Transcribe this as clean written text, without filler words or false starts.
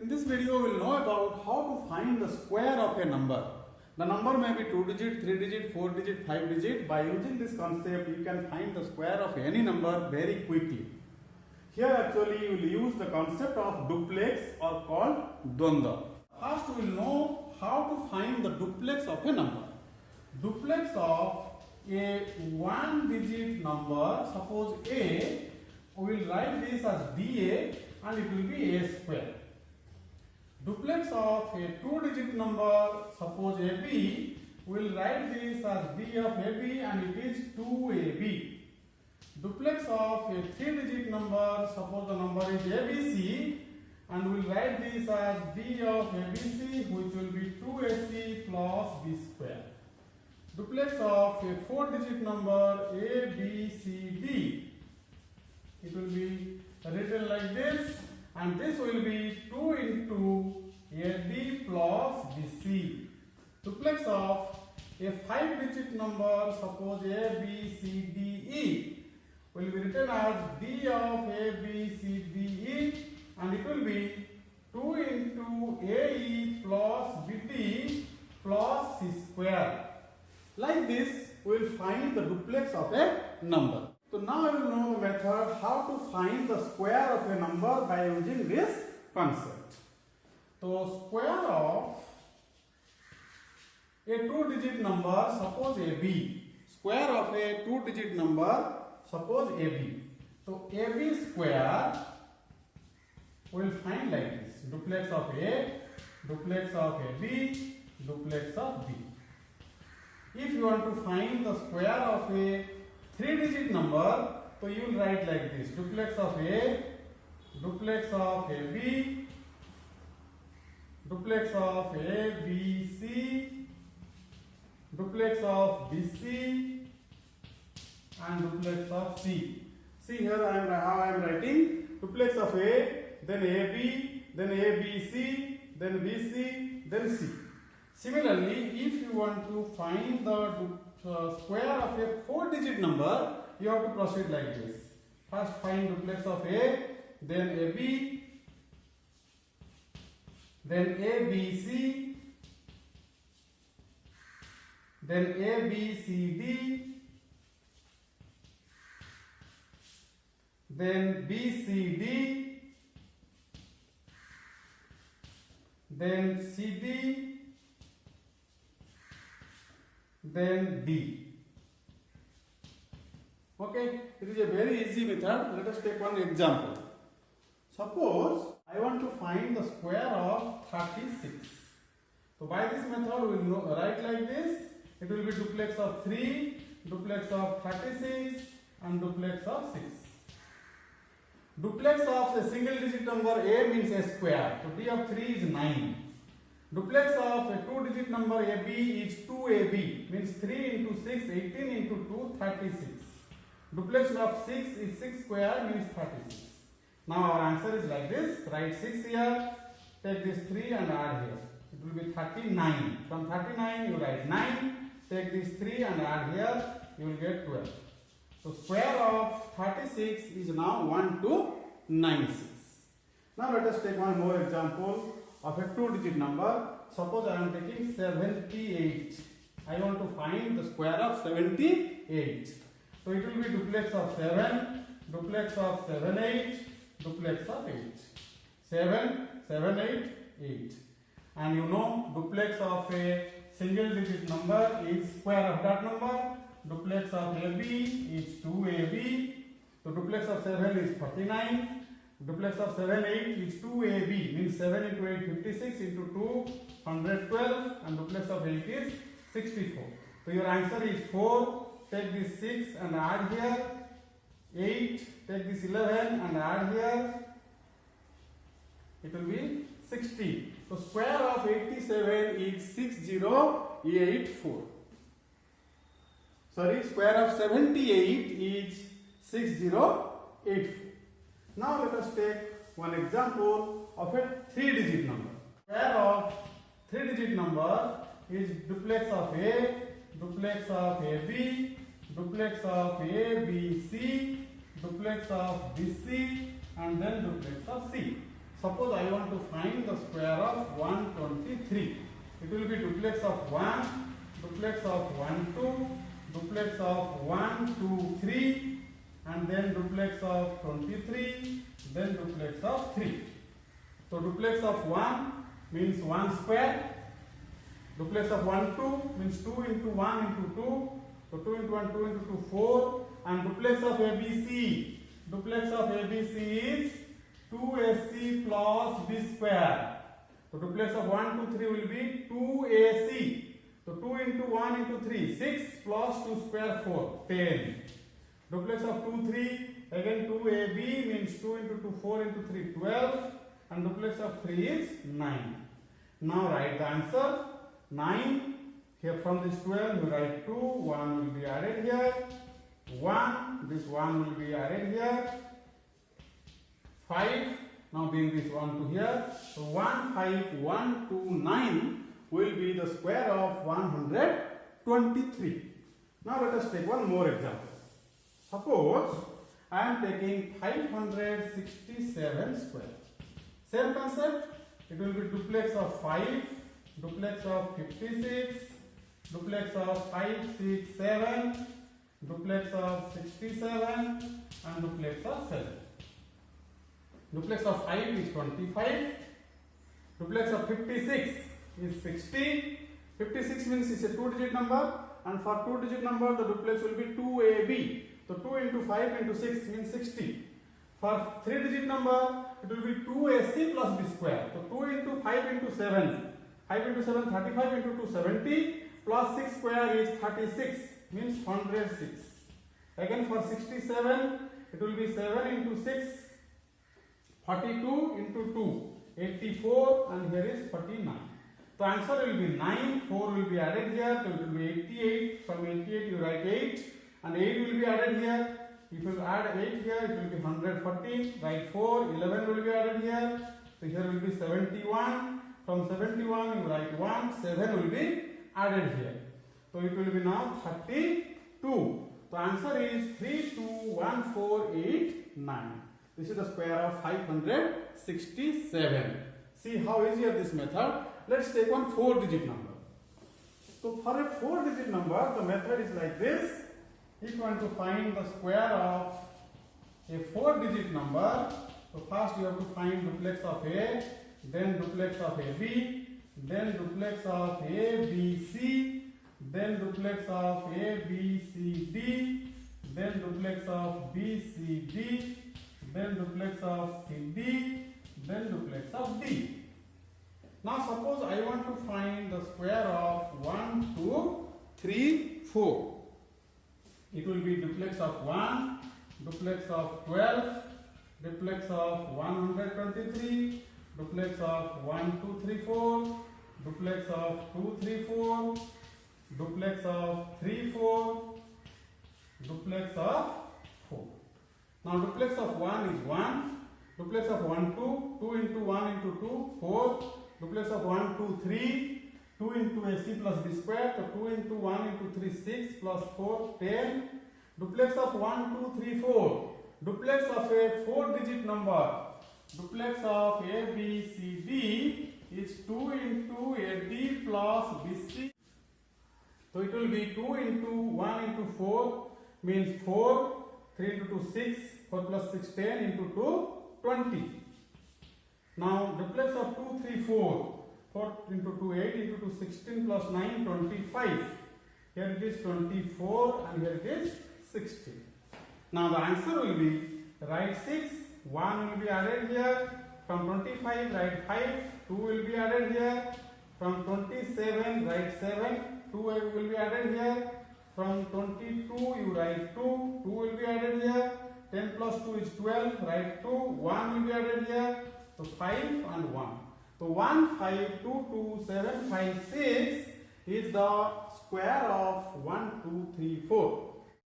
In this video, we will know about how to find the square of a number. The number may be 2 digit, 3 digit, 4 digit, 5 digit. By using this concept, you can find the square of any number very quickly. Here actually you will use the concept of duplex or called Dvandva. First we will know how to find the duplex of a number. Duplex of a one digit number, suppose A, we will write this as dA and it will be A square. Duplex of a two digit number, suppose AB, we will write this as D of AB and it is 2AB. Duplex of a three digit number, suppose the number is ABC and we will write this as D of ABC which will be 2AC plus B square. Duplex of a four digit number ABCD, it will be written like this and this will be 2 into AD plus BC. Duplex of a five digit number, suppose ABCDE, will be written as D of ABCDE and it will be 2 into AE plus BT plus C square. Like this, we will find the duplex of a number. So now you will know the method how to find the square of a number by using this concept. So square of a two digit number, suppose AB. Square of a two digit number, suppose AB. So AB square we will find like this. Duplex of A, duplex of AB, duplex of B. If you want to find the square of a three digit number, so you will write like this. Duplex of A, duplex of AB, duplex of ABC, duplex of BC and duplex of C. See here how I am writing. Duplex of A, then AB, then ABC, then BC, then C. Similarly, if you want to find the square of a four digit number, you have to proceed like this. First find duplex of A, then AB, then ABC, then ABCD, then BCD, then CD, then D. Okay, it is a very easy method. Let us take one example. Suppose I want to find the square of 36. So by this method we will write like this. It will be duplex of 3, duplex of 36 and duplex of 6. Duplex of a single digit number A means A square. So D of 3 is 9. Duplex of a two digit number AB is 2AB, means 3 into 6, 18 into 2, 36. Duplex of 6 is 6 square, means 36. Now our answer is like this. Write 6 here, take this 3 and add here. It will be 39. From 39 you write 9, take this 3 and add here, you will get 12. So square of 36 is now 1296. Now let us take one more example of a two digit number. Suppose I am taking 78. I want to find the square of 78. So it will be duplex of 7, duplex of 7, 8, duplex of 8. 7, 7, 8, 8. And you know duplex of a single digit number is square of that number. Duplex of AB is 2AB. So duplex of 7 is 49. Duplex of 7, 8 is 2AB, means 7 into 8, 56 into 2, 112 and duplex of 8 is 64. So your answer is 4, take this 6 and add here, 8, take this 11 and add here, it will be 60. So square of 87 is 6084. Sorry, square of 78 is 6084. Now let us take one example of a three digit number. Square of three digit number is duplex of A, duplex of AB, duplex of ABC, duplex of BC and then duplex of C. Suppose I want to find the square of 123. It will be duplex of 1, duplex of 1, 2, duplex of 1, 2, 3, and then duplex of 23, then duplex of 3. So duplex of 1 means 1 square. Duplex of 1, 2 means 2 into 1 into 2. So 2 into 1, 2 into 2, 4. And duplex of ABC. Duplex of ABC is 2AC plus B square. So duplex of 1, 2, 3 will be 2AC. So 2 into 1 into 3, 6 plus 2 square, 4, 10. Duplex of 2, 3, again 2AB means 2 into 2, 4 into 3, 12. And duplex of 3 is 9. Now write the answer. 9. Here from this 12 you write 2, 1 will be added here. 1, this 1 will be added here. 5, now bring this 1 to here. So 1, 5, 1, 2, 9 will be the square of 123. Now let us take one more example. Suppose I am taking 567 square. Same concept, it will be duplex of 5, duplex of 56, duplex of 5, 6, 7, duplex of 67, and duplex of 7. Duplex of 5 is 25, duplex of 56 is 60. 56 means it's a 2-digit number, and for 2-digit number the duplex will be 2AB. So 2 into 5 into 6 means 60. For 3-digit number it will be 2AC plus B square. So 2 into 5 into 7. 5 into 7, 35 into 2, 70 plus 6 square is 36 means 106. Again for 67 it will be 7 into 6, 42 into 2, 84, and here is 49. The answer will be 9, 4 will be added here, so it will be 88. From 88 you write 8, and 8 will be added here. If you add 8 here, it will be 114. Write 4, 11 will be added here. So here will be 71. From 71 you write 1, 7 will be added here. So it will be now 32. The answer is 321489. This is the square of 567. See how easier this method. Let's take one 4-digit number. So for a 4-digit number, the method is like this. If you want to find the square of a 4-digit number, so first you have to find duplex of A, then duplex of AB, then duplex of ABC, then duplex of ABCD, then duplex of BCD, then duplex of CD, then duplex of D. Now suppose I want to find the square of 1, 2, 3, 4. It will be duplex of 1, duplex of 12, duplex of 123, duplex of 1, 2, 3, 4, duplex of 2, 3, 4, duplex of 3, 4, duplex of 4. Now duplex of 1 is 1, duplex of 1, 2, 2 into 1 into 2, 4, duplex of 1, 2, 3, 2 into AC plus B square, so 2 into 1 into 3, 6 plus 4, 10. Duplex of 1, 2, 3, 4. Duplex of a 4-digit number. Duplex of A, B, C, D is 2 into AD plus BC. So it will be 2 into 1 into 4 means 4, 3 into 2, 6, 4 plus 6, 10 into 2, 20. Now duplex of 2, 3, 4. 4 into 2, 8 into 2, 16 plus 9, 25. Here it is 24 and here it is 16. Now the answer will be, write 6, 1 will be added here. From 25, write 5, 2 will be added here. From 27, write 7, 2 will be added here. From 22, you write 2, 2 will be added here. 10 plus 2 is 12, write 2, 1 will be added here. So 5 and 1. So 1, 5, 2, 2, 7, 5, 6 is the square of 1, 2, 3, 4.